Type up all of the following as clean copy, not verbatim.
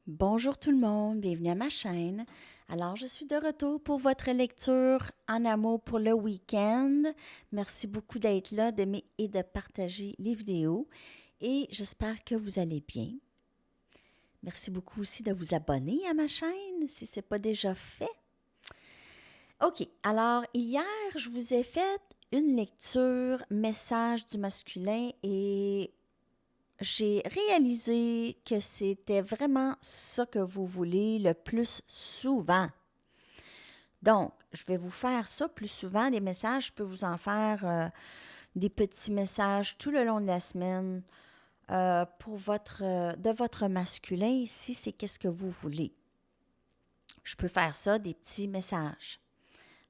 Bonjour tout le monde, bienvenue à ma chaîne. Alors, je suis de retour pour votre lecture en amour pour le week-end. Merci beaucoup d'être là, d'aimer et de partager les vidéos. Et j'espère que vous allez bien. Merci beaucoup aussi de vous abonner à ma chaîne si ce n'est pas déjà fait. OK, alors hier, je vous ai fait une lecture message du masculin et j'ai réalisé que c'était vraiment ça que vous voulez le plus souvent. Donc, je vais vous faire ça plus souvent, des messages. Je peux vous en faire des petits messages tout le long de la semaine de votre masculin, si c'est qu'est-ce que vous voulez. Je peux faire ça, des petits messages.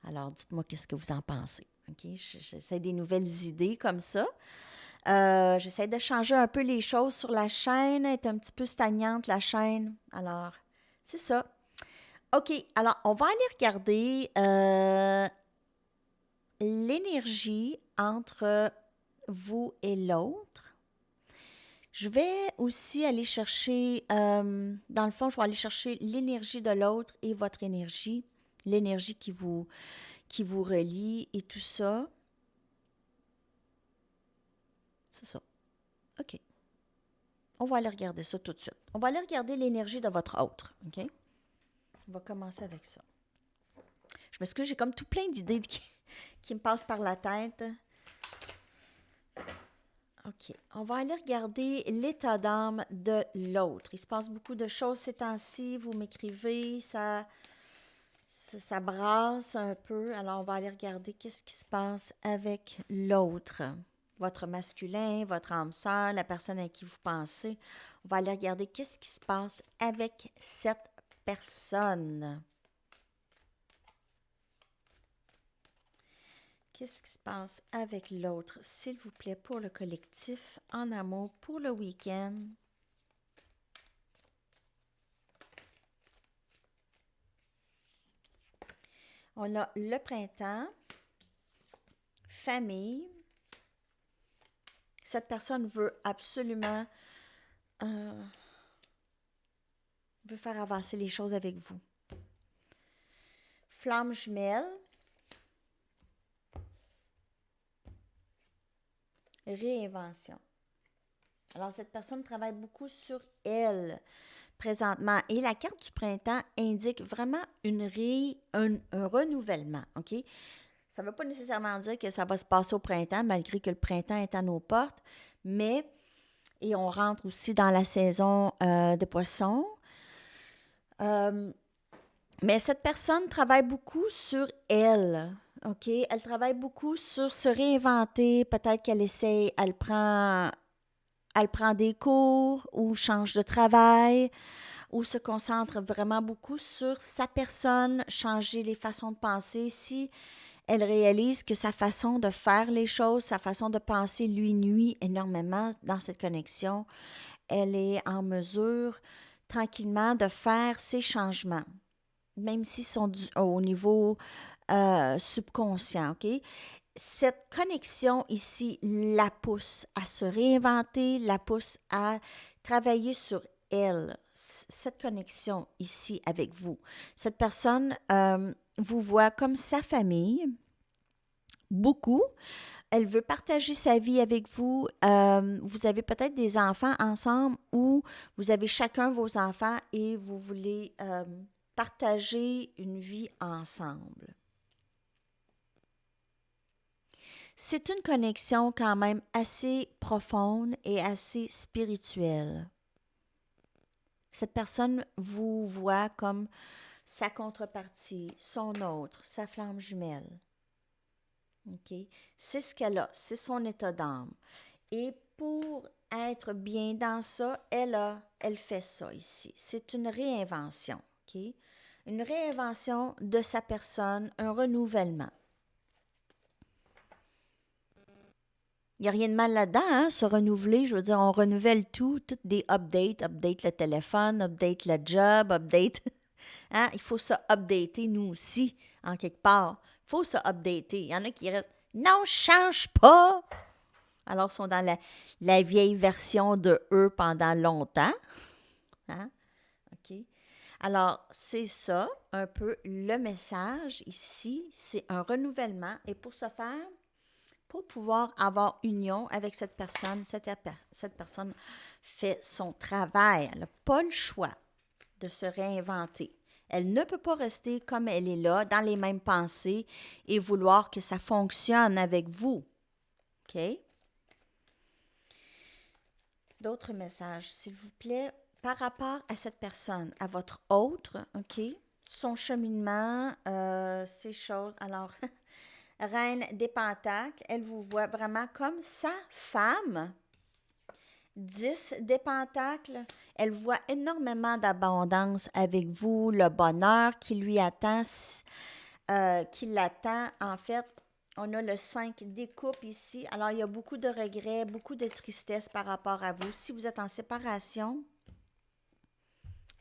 Alors, dites-moi qu'est-ce que vous en pensez. OK? J'essaie des nouvelles idées comme ça. J'essaie de changer un peu les choses sur la chaîne. Elle est un petit peu stagnante, la chaîne. Alors, c'est ça. OK, alors on va aller regarder l'énergie entre vous et l'autre. Je vais aussi aller chercher, dans le fond, je vais aller chercher l'énergie de l'autre et votre énergie, l'énergie qui vous relie et tout ça. C'est ça. OK. On va aller regarder ça tout de suite. On va aller regarder l'énergie de votre autre. OK? On va commencer avec ça. Je m'excuse, j'ai comme tout plein d'idées qui me passent par la tête. OK. On va aller regarder l'état d'âme de l'autre. Il se passe beaucoup de choses ces temps-ci. Vous m'écrivez, ça brasse un peu. Alors, on va aller regarder qu'est-ce qui se passe avec l'autre. Votre masculin, votre âme sœur, la personne à qui vous pensez. On va aller regarder qu'est-ce qui se passe avec cette personne. Qu'est-ce qui se passe avec l'autre, s'il vous plaît, pour le collectif, en amour, pour le week-end? On a le printemps, famille. Cette personne veut absolument veut faire avancer les choses avec vous. Flamme jumelle. Réinvention. Alors, cette personne travaille beaucoup sur elle présentement. Et la carte du printemps indique vraiment un renouvellement, OK? Ça ne veut pas nécessairement dire que ça va se passer au printemps, malgré que le printemps est à nos portes, mais, et on rentre aussi dans la saison de poissons, mais cette personne travaille beaucoup sur elle, OK? Elle travaille beaucoup sur se réinventer, peut-être qu'elle essaie, elle prend des cours ou change de travail ou se concentre vraiment beaucoup sur sa personne, changer les façons de penser. Si elle réalise que sa façon de faire les choses, sa façon de penser lui nuit énormément dans cette connexion, elle est en mesure tranquillement de faire ces changements, même s'ils sont au niveau subconscient, OK? Cette connexion ici la pousse à se réinventer, la pousse à travailler sur elle, cette connexion ici avec vous. Cette personne vous voit comme sa famille, beaucoup. Elle veut partager sa vie avec vous. Vous avez peut-être des enfants ensemble ou vous avez chacun vos enfants et vous voulez partager une vie ensemble. C'est une connexion quand même assez profonde et assez spirituelle. Cette personne vous voit comme sa contrepartie, son autre, sa flamme jumelle. OK? C'est ce qu'elle a, c'est son état d'âme. Et pour être bien dans ça, elle fait ça ici. C'est une réinvention, OK? Une réinvention de sa personne, un renouvellement. Il n'y a rien de mal là-dedans, hein, se renouveler. Je veux dire, on renouvelle toutes des updates. Update le téléphone, update le job, update. Hein, il faut se updater, nous aussi, en quelque part. Il faut se updater. Il y en a qui restent. Non, change pas. Alors, ils sont dans la vieille version de eux pendant longtemps. Hein? OK? Alors, c'est ça, un peu le message ici, c'est un renouvellement. Et pour ce faire, pour pouvoir avoir union avec cette personne, cette personne fait son travail. Elle n'a pas le choix de se réinventer. Elle ne peut pas rester comme elle est là, dans les mêmes pensées et vouloir que ça fonctionne avec vous. OK? D'autres messages, s'il vous plaît, par rapport à cette personne, à votre autre, OK? Son cheminement, ces choses. Alors, Reine des Pentacles, elle vous voit vraiment comme sa femme. 10 des Pentacles, elle voit énormément d'abondance avec vous, le bonheur qui lui attend, qui l'attend. En fait, on a le 5 des coupes ici. Alors, il y a beaucoup de regrets, beaucoup de tristesse par rapport à vous. Si vous êtes en séparation,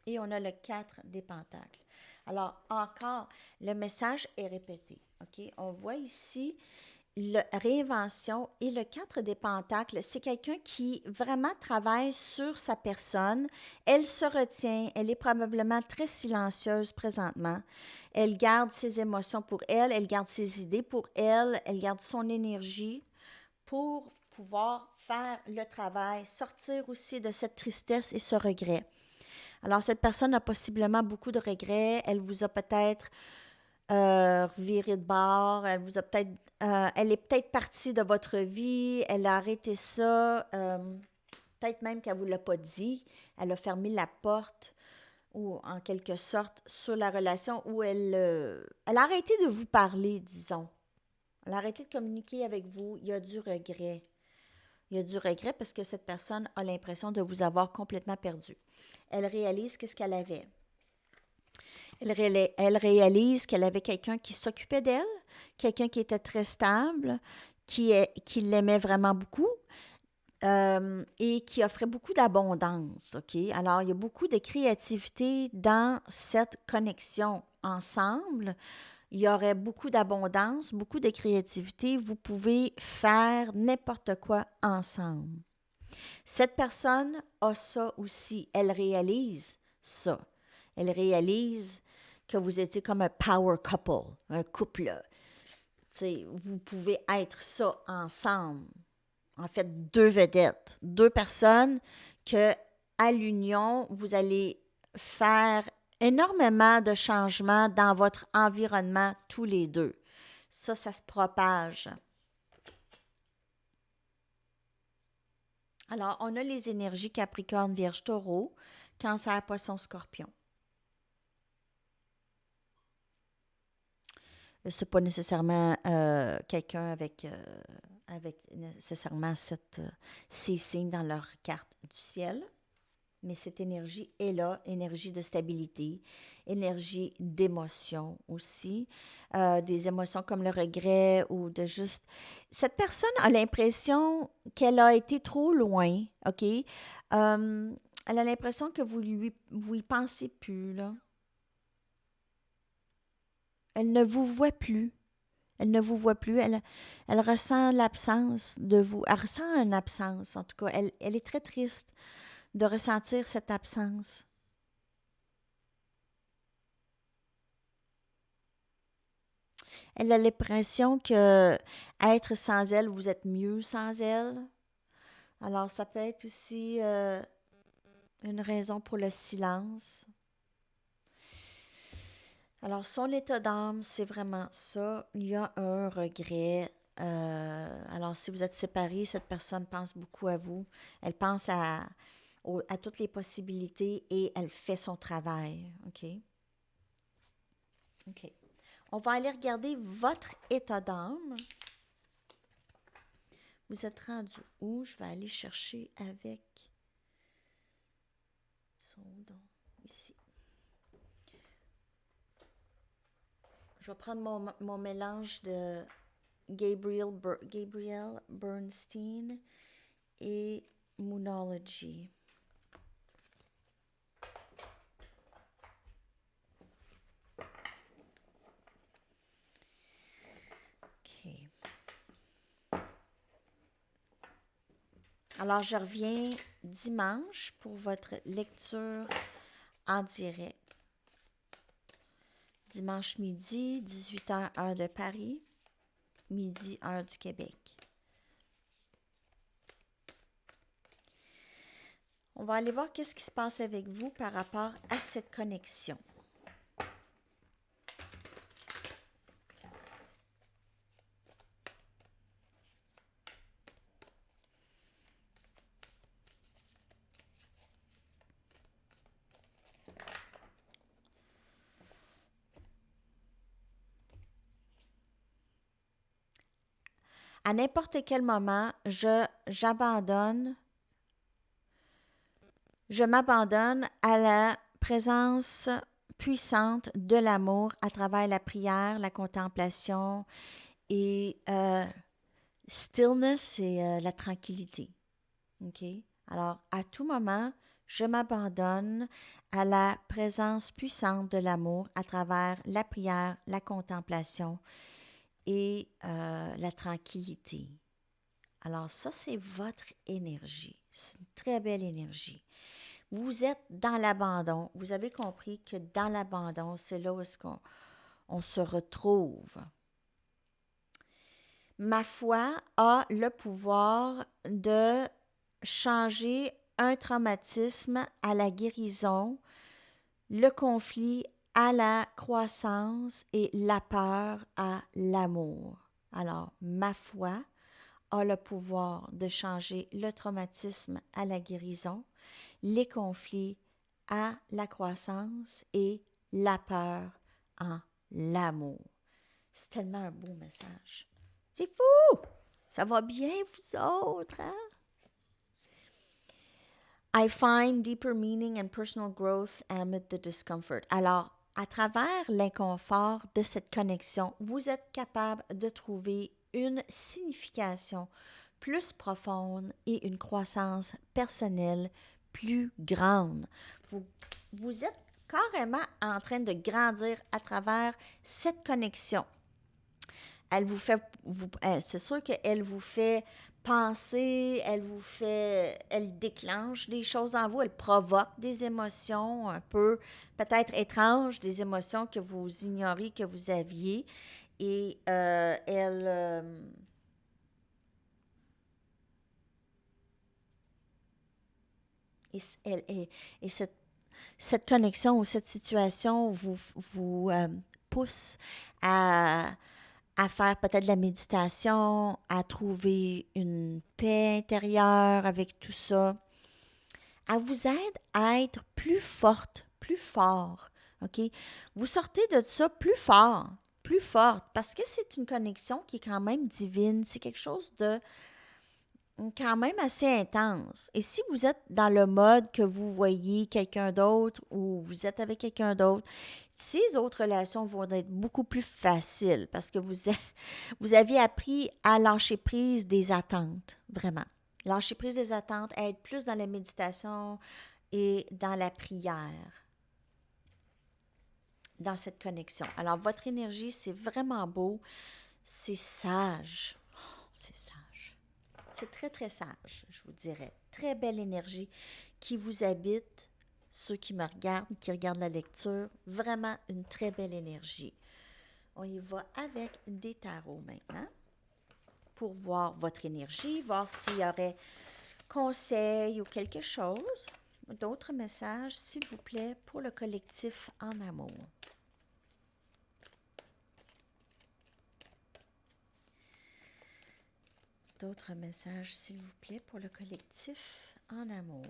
et on a le 4 des Pentacles. Alors, encore, le message est répété. OK? On voit ici la réinvention et le 4 des Pentacles. C'est quelqu'un qui vraiment travaille sur sa personne. Elle se retient. Elle est probablement très silencieuse présentement. Elle garde ses émotions pour elle. Elle garde ses idées pour elle. Elle garde son énergie pour pouvoir faire le travail, sortir aussi de cette tristesse et ce regret. Alors, cette personne a possiblement beaucoup de regrets. Elle vous a peut-être viré de bord. Elle vous a peut-être, elle est peut-être partie de votre vie. Elle a arrêté ça. Peut-être même qu'elle ne vous l'a pas dit. Elle a fermé la porte ou en quelque sorte sur la relation où elle a arrêté de vous parler, disons. Elle a arrêté de communiquer avec vous. Il y a du regret. Il y a du regret parce que cette personne a l'impression de vous avoir complètement perdu. Elle réalise qu'est-ce qu'elle avait. Elle réalise qu'elle avait quelqu'un qui s'occupait d'elle, quelqu'un qui était très stable, qui l'aimait vraiment beaucoup et qui offrait beaucoup d'abondance. OK? Alors, il y a beaucoup de créativité dans cette connexion ensemble. Il y aurait beaucoup d'abondance, beaucoup de créativité. Vous pouvez faire n'importe quoi ensemble. Cette personne a ça aussi. Elle réalise ça. Elle réalise que vous étiez comme un power couple, un couple. T'sais, vous pouvez être ça ensemble. En fait, deux vedettes, deux personnes que, à l'union, vous allez faire énormément de changements dans votre environnement tous les deux. Ça se propage. Alors, on a les énergies Capricorne, Vierge, Taureau, Cancer, Poisson, Scorpion. C'est pas nécessairement quelqu'un avec nécessairement ces signes dans leur carte du ciel, mais cette énergie est là, énergie de stabilité, énergie d'émotion aussi, des émotions comme le regret ou de juste... Cette personne a l'impression qu'elle a été trop loin, OK? Elle a l'impression que vous y pensez plus, là. Elle ne vous voit plus. Elle ne vous voit plus. Elle ressent l'absence de vous. Elle ressent une absence, en tout cas. Elle est très triste de ressentir cette absence. Elle a l'impression que être sans elle, vous êtes mieux sans elle. Alors, ça peut être aussi une raison pour le silence. Alors, son état d'âme, c'est vraiment ça. Il y a un regret. Alors, si vous êtes séparés, cette personne pense beaucoup à vous. Elle pense à toutes les possibilités et elle fait son travail. OK? OK. On va aller regarder votre état d'âme. Vous êtes rendu où? Je vais aller chercher avec son don ici. Je vais prendre mon mélange de Gabriel Bernstein et Moonology. OK. Alors, je reviens dimanche pour votre lecture en direct. Dimanche midi, 18h, heure de Paris, midi, heure du Québec. On va aller voir qu'est-ce qui se passe avec vous par rapport à cette connexion. À n'importe quel moment, je m'abandonne à la présence puissante de l'amour à travers la prière, la contemplation et stillness, c'est la tranquillité. OK? Alors, à tout moment, je m'abandonne à la présence puissante de l'amour à travers la prière, la contemplation et la tranquillité. Alors ça, c'est votre énergie. C'est une très belle énergie. Vous êtes dans l'abandon. Vous avez compris que dans l'abandon, c'est là où est-ce qu'on se retrouve. Ma foi a le pouvoir de changer un traumatisme à la guérison, le conflit à la croissance et la peur à l'amour. Alors, ma foi a le pouvoir de changer le traumatisme à la guérison, les conflits à la croissance et la peur en l'amour. C'est tellement un beau message. C'est fou! Ça va bien, vous autres, hein? I find deeper meaning and personal growth amid the discomfort. Alors, à travers l'inconfort de cette connexion, vous êtes capable de trouver une signification plus profonde et une croissance personnelle plus grande. Vous êtes carrément en train de grandir à travers cette connexion. C'est sûr qu'elle vous fait penser, elle déclenche des choses en vous, elle provoque des émotions un peu peut-être étranges, des émotions que vous ignorez que vous aviez. Et et cette connexion ou cette situation vous pousse à faire peut-être de la méditation, à trouver une paix intérieure avec tout ça. Elle vous aide à être plus forte, plus fort. OK? Vous sortez de ça plus fort, plus forte, parce que c'est une connexion qui est quand même divine. C'est quelque chose de quand même assez intense. Et si vous êtes dans le mode que vous voyez quelqu'un d'autre ou vous êtes avec quelqu'un d'autre, ces autres relations vont être beaucoup plus faciles parce que vous avez appris à lâcher prise des attentes, vraiment. Lâcher prise des attentes, être plus dans la méditation et dans la prière, dans cette connexion. Alors, votre énergie, c'est vraiment beau, c'est sage. Oh, c'est sage. C'est très, très sage, je vous dirais. Très belle énergie qui vous habite. Ceux qui me regardent, qui regardent la lecture, vraiment une très belle énergie. On y va avec des tarots maintenant pour voir votre énergie, voir s'il y aurait conseil ou quelque chose. D'autres messages, s'il vous plaît, pour le collectif en amour. D'autres messages, s'il vous plaît, pour le collectif en amour.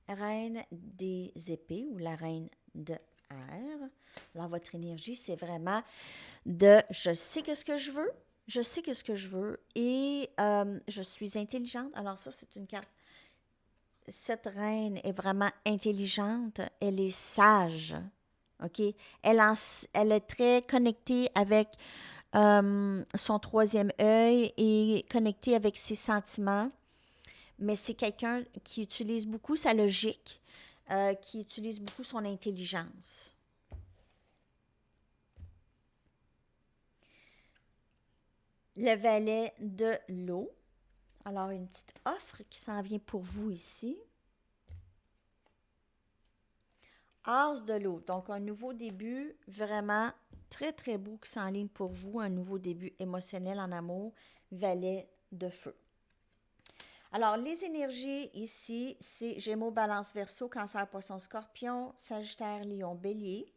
Reine des épées ou la reine de air. Alors, votre énergie, c'est vraiment de je sais ce que je veux, je sais ce que je veux et je suis intelligente. Alors, ça, c'est une carte. Cette reine est vraiment intelligente, elle est sage, OK? Elle est très connectée avec son troisième œil et connectée avec ses sentiments. Mais c'est quelqu'un qui utilise beaucoup sa logique, qui utilise beaucoup son intelligence. Le valet de l'eau. Alors, une petite offre qui s'en vient pour vous ici. As de l'eau. Donc, un nouveau début vraiment très, très beau qui s'enligne pour vous. Un nouveau début émotionnel en amour. Valet de feu. Alors, les énergies ici, c'est Gémeaux, Balance, Verseau, Cancer, Poisson, Scorpion, Sagittaire, Lion, Bélier.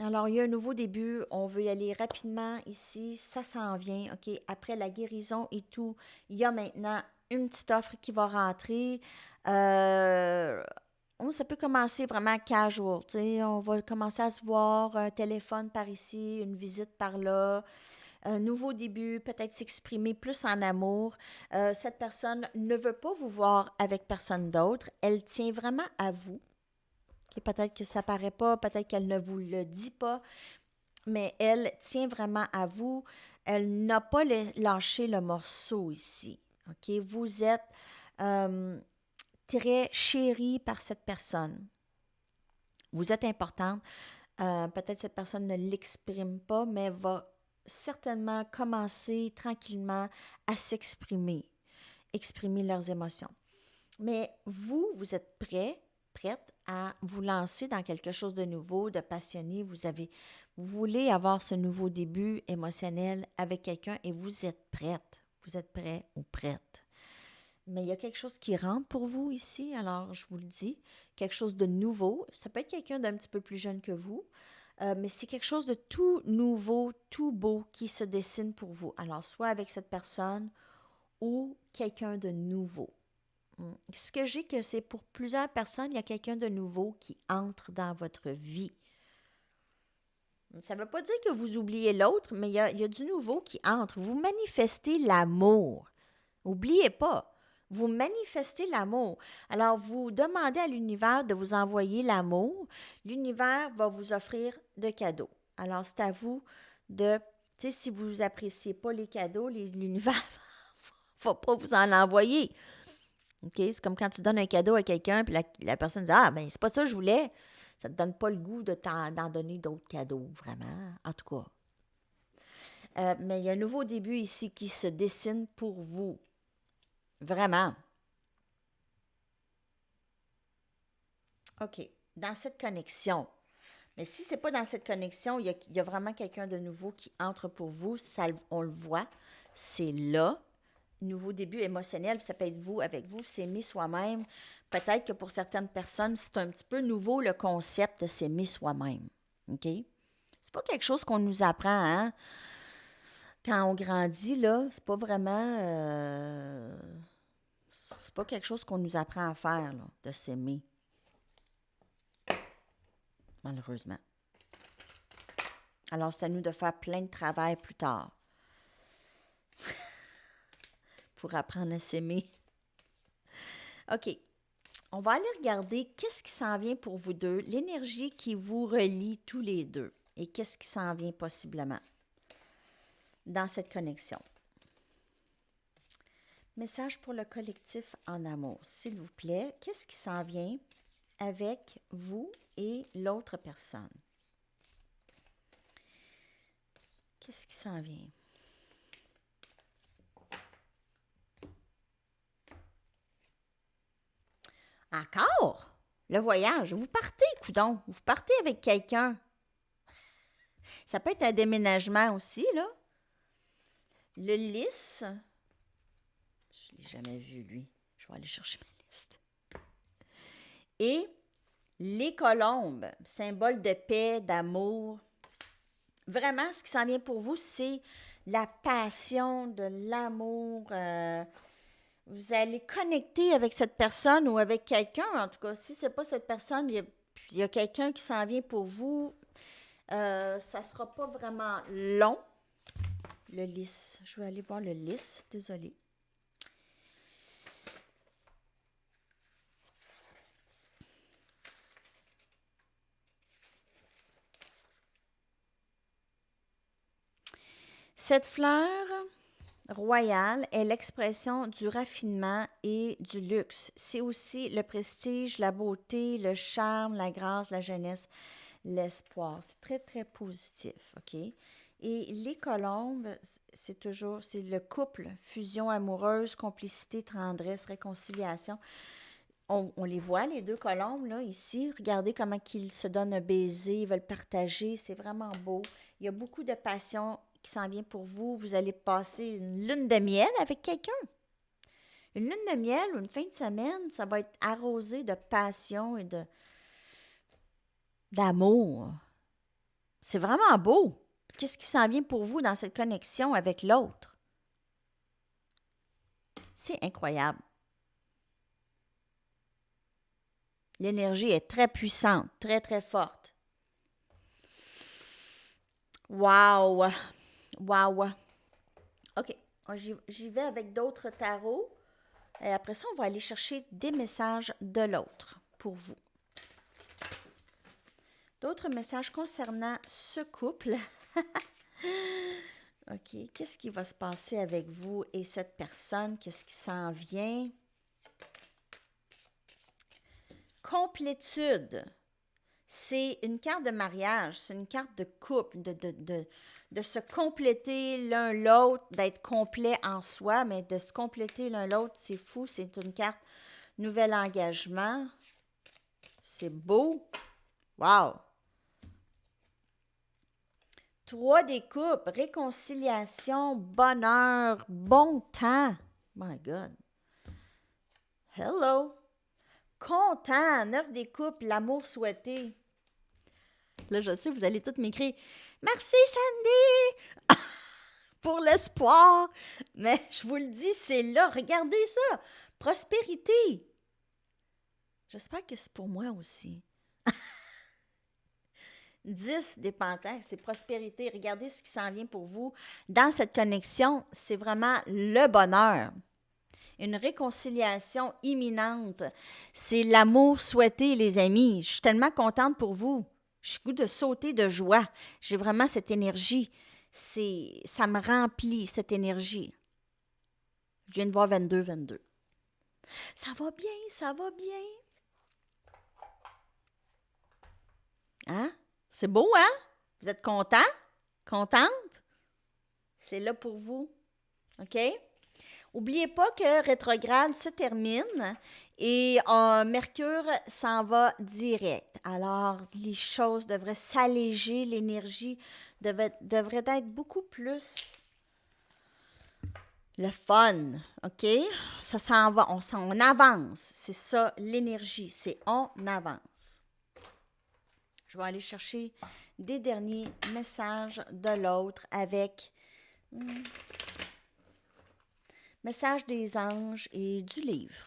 Alors, il y a un nouveau début. On veut y aller rapidement ici. Ça s'en vient, OK? Après la guérison et tout, il y a maintenant une petite offre qui va rentrer. Ça peut commencer vraiment casual, tu sais. On va commencer à se voir, un téléphone par ici, une visite par là. Un nouveau début, peut-être s'exprimer plus en amour. Cette personne ne veut pas vous voir avec personne d'autre. Elle tient vraiment à vous. Okay, peut-être que ça paraît pas, peut-être qu'elle ne vous le dit pas, mais elle tient vraiment à vous. Elle n'a pas lâché le morceau ici. OK? Vous êtes très chérie par cette personne. Vous êtes importante. Peut-être cette personne ne l'exprime pas, mais va certainement commencer tranquillement à s'exprimer, exprimer leurs émotions. Mais vous êtes prête à vous lancer dans quelque chose de nouveau, de passionné. Vous voulez avoir ce nouveau début émotionnel avec quelqu'un et vous êtes prête. Vous êtes prêt ou prête. Mais il y a quelque chose qui rentre pour vous ici, alors je vous le dis, quelque chose de nouveau. Ça peut être quelqu'un d'un petit peu plus jeune que vous, mais c'est quelque chose de tout nouveau, tout beau qui se dessine pour vous. Alors, soit avec cette personne ou quelqu'un de nouveau. Ce que j'ai que c'est pour plusieurs personnes, il y a quelqu'un de nouveau qui entre dans votre vie. Ça ne veut pas dire que vous oubliez l'autre, mais il y a du nouveau qui entre. Vous manifestez l'amour. N'oubliez pas, vous manifestez l'amour. Alors, vous demandez à l'univers de vous envoyer l'amour. L'univers va vous offrir de cadeaux. Alors, c'est à vous de, tu sais, si vous n'appréciez pas les cadeaux, l'univers ne va pas vous en envoyer. OK? C'est comme quand tu donnes un cadeau à quelqu'un, puis la personne dit: Ah, ben, c'est pas ça que je voulais. Ça ne te donne pas le goût d'en donner d'autres cadeaux, vraiment. En tout cas. Mais il y a un nouveau début ici qui se dessine pour vous. Vraiment. OK. Dans cette connexion. Mais si ce n'est pas dans cette connexion, il y a vraiment quelqu'un de nouveau qui entre pour vous. Ça, on le voit. C'est là. Nouveau début émotionnel, ça peut être vous, avec vous, s'aimer soi-même. Peut-être que pour certaines personnes, c'est un petit peu nouveau le concept de s'aimer soi-même. OK? C'est pas quelque chose qu'on nous apprend, hein? Quand on grandit, là, c'est pas vraiment... c'est pas quelque chose qu'on nous apprend à faire, là, de s'aimer. Malheureusement. Alors, c'est à nous de faire plein de travail plus tard. Pour apprendre à s'aimer. OK. On va aller regarder qu'est-ce qui s'en vient pour vous deux, l'énergie qui vous relie tous les deux et qu'est-ce qui s'en vient possiblement dans cette connexion. Message pour le collectif en amour. S'il vous plaît, qu'est-ce qui s'en vient avec vous et l'autre personne? Qu'est-ce qui s'en vient? Encore? Le voyage. Vous partez, coudon. Vous partez avec quelqu'un. Ça peut être un déménagement aussi, là. Le lys. Je ne l'ai jamais vu, lui. Je vais aller chercher ma liste. Et les colombes, symbole de paix, d'amour. Vraiment, ce qui s'en vient pour vous, c'est la passion, de l'amour. Vous allez connecter avec cette personne ou avec quelqu'un. En tout cas, si ce n'est pas cette personne, il y a quelqu'un qui s'en vient pour vous. Ça ne sera pas vraiment long. Le lys. Je vais aller voir le lys. Désolée. Cette fleur royale est l'expression du raffinement et du luxe. C'est aussi le prestige, la beauté, le charme, la grâce, la jeunesse. l'espoir. C'est très, très positif, OK? Et les colombes, c'est le couple, fusion amoureuse, complicité, tendresse, réconciliation. On les voit, les deux colombes, là, ici. Regardez comment ils se donnent un baiser, ils veulent partager. C'est vraiment beau. Il y a beaucoup de passion qui s'en vient pour vous. Vous allez passer une lune de miel avec quelqu'un. Une lune de miel ou une fin de semaine, ça va être arrosé de passion et d'amour. C'est vraiment beau. Qu'est-ce qui s'en vient pour vous dans cette connexion avec l'autre? C'est incroyable. L'énergie est très puissante, très, très forte. Wow! Wow! OK. J'y vais avec d'autres tarots. Et après ça, on va aller chercher des messages de l'autre pour vous. D'autres messages concernant ce couple. OK. Qu'est-ce qui va se passer avec vous et cette personne? Qu'est-ce qui s'en vient? Complétude. C'est une carte de mariage, c'est une carte de couple, de se compléter l'un l'autre, d'être complet en soi, mais de se compléter l'un l'autre, c'est fou. C'est une carte nouvel engagement. C'est beau. Wow! 3 des coupes, réconciliation, bonheur, bon temps. My God. Hello. Content, 9 des coupes, l'amour souhaité. Là, je sais, vous allez toutes m'écrire « Merci, Sandy! » pour l'espoir. Mais je vous le dis, c'est là. Regardez ça. Prospérité. J'espère que c'est pour moi aussi. 10 des pentacles, c'est prospérité. Regardez ce qui s'en vient pour vous. Dans cette connexion, c'est vraiment le bonheur. Une réconciliation imminente. C'est l'amour souhaité, les amis. Je suis tellement contente pour vous. J'ai le goût de sauter de joie. J'ai vraiment cette énergie. Ça me remplit, cette énergie. Je viens de voir 22. Ça va bien, ça va bien. Hein? C'est beau, hein? Vous êtes content? Contente? C'est là pour vous. OK? N'oubliez pas que rétrograde se termine et Mercure s'en va direct. Alors, les choses devraient s'alléger, l'énergie devrait être beaucoup plus le fun, OK? Ça s'en va, on avance. C'est ça, l'énergie, c'est on avance. Je vais aller chercher des derniers messages de l'autre avec message des anges et du livre.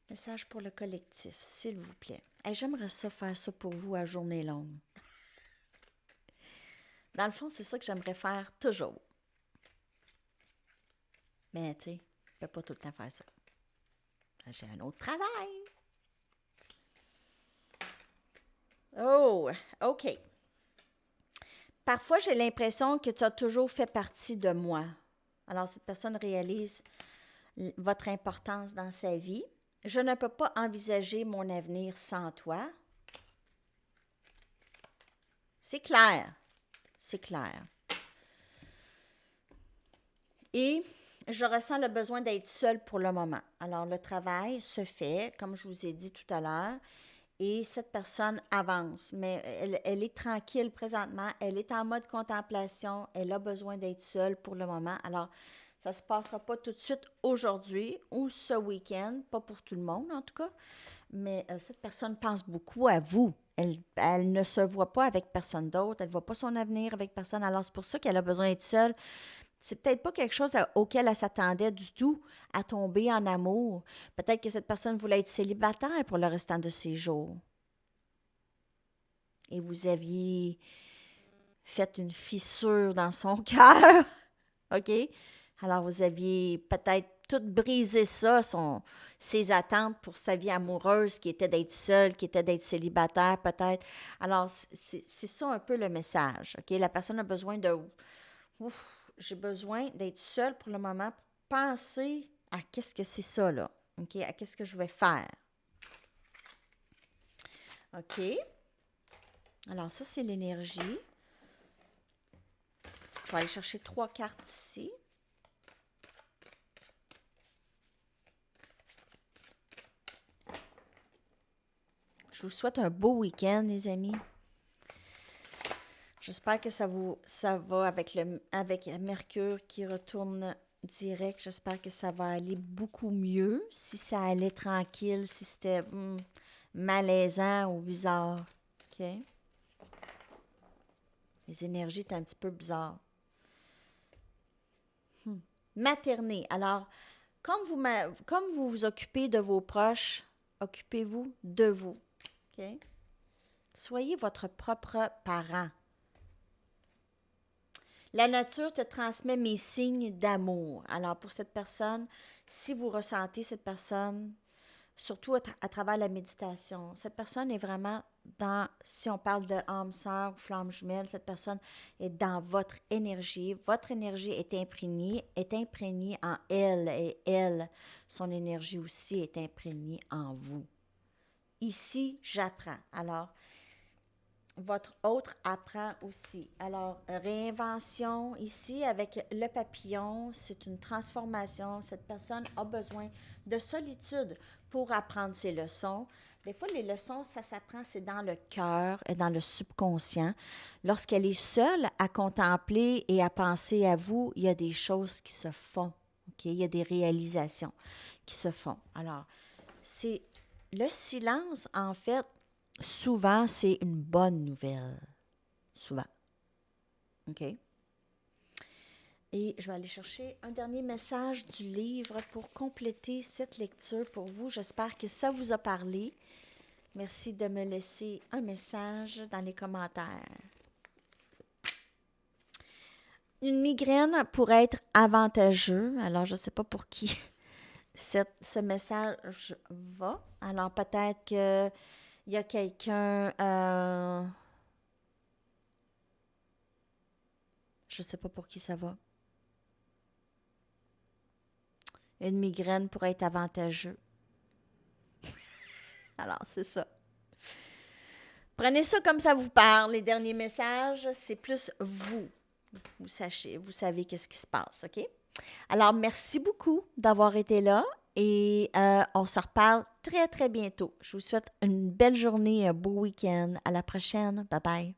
Message pour le collectif, s'il vous plaît. Hey, j'aimerais ça faire ça pour vous à journée longue. Dans le fond, c'est ça que j'aimerais faire toujours. Mais tu sais, je ne peux pas tout le temps faire ça. J'ai un autre travail. Oh, OK. Parfois, j'ai l'impression que tu as toujours fait partie de moi. Alors, cette personne réalise votre importance dans sa vie. Je ne peux pas envisager mon avenir sans toi. C'est clair. C'est clair. Et je ressens le besoin d'être seule pour le moment. Alors, le travail se fait, comme je vous ai dit tout à l'heure, et cette personne avance. Mais elle est tranquille présentement. Elle est en mode contemplation. Elle a besoin d'être seule pour le moment. Alors, ça ne se passera pas tout de suite aujourd'hui ou ce week-end. Pas pour tout le monde, en tout cas. Mais cette personne pense beaucoup à vous. Elle ne se voit pas avec personne d'autre. Elle ne voit pas son avenir avec personne. Alors, c'est pour ça qu'elle a besoin d'être seule. C'est peut-être pas quelque chose auquel elle s'attendait du tout, à tomber en amour. Peut-être que cette personne voulait être célibataire pour le restant de ses jours. Et vous aviez fait une fissure dans son cœur. OK? Alors, vous aviez peut-être tout brisé ça, ses attentes pour sa vie amoureuse, qui était d'être seule, qui était d'être célibataire, peut-être. Alors, c'est ça un peu le message. OK? La personne a besoin de... Ouf, j'ai besoin d'être seule pour le moment pour penser à qu'est-ce que c'est ça, là. OK? À qu'est-ce que je vais faire. OK. Alors, ça, c'est l'énergie. Je vais aller chercher 3 cartes ici. Je vous souhaite un beau week-end, les amis. J'espère que ça va avec Mercure qui retourne direct. J'espère que ça va aller beaucoup mieux. Si ça allait tranquille, si c'était malaisant ou bizarre. OK? Les énergies étaient un petit peu bizarres. Materner. Alors, comme vous vous occupez de vos proches, occupez-vous de vous. OK? Soyez votre propre parent. La nature te transmet mes signes d'amour. Alors, pour cette personne, si vous ressentez cette personne, surtout à travers la méditation, cette personne est vraiment dans, si on parle de âme sœur ou flamme jumelle, cette personne est dans votre énergie. Votre énergie est imprégnée en elle et elle, son énergie aussi est imprégnée en vous. Ici, j'apprends. Alors, votre autre apprend aussi. Alors, réinvention ici avec le papillon, c'est une transformation. Cette personne a besoin de solitude pour apprendre ses leçons. Des fois, les leçons, ça s'apprend, c'est dans le cœur et dans le subconscient. Lorsqu'elle est seule à contempler et à penser à vous, il y a des choses qui se font. OK? Il y a des réalisations qui se font. Alors, c'est le silence, en fait, souvent, c'est une bonne nouvelle. Souvent. OK? Et je vais aller chercher un dernier message du livre pour compléter cette lecture pour vous. J'espère que ça vous a parlé. Merci de me laisser un message dans les commentaires. Une migraine pourrait être avantageux. Alors, je ne sais pas pour qui ce message va. Alors, peut-être qu'il y a quelqu'un... je ne sais pas pour qui ça va. Une migraine pourrait être avantageux. Alors, c'est ça. Prenez ça comme ça vous parle. Les derniers messages, c'est plus vous. Vous savez qu'est-ce qui se passe, OK? Alors, merci beaucoup d'avoir été là et on se reparle très, très bientôt. Je vous souhaite une belle journée, un beau week-end. À la prochaine. Bye bye.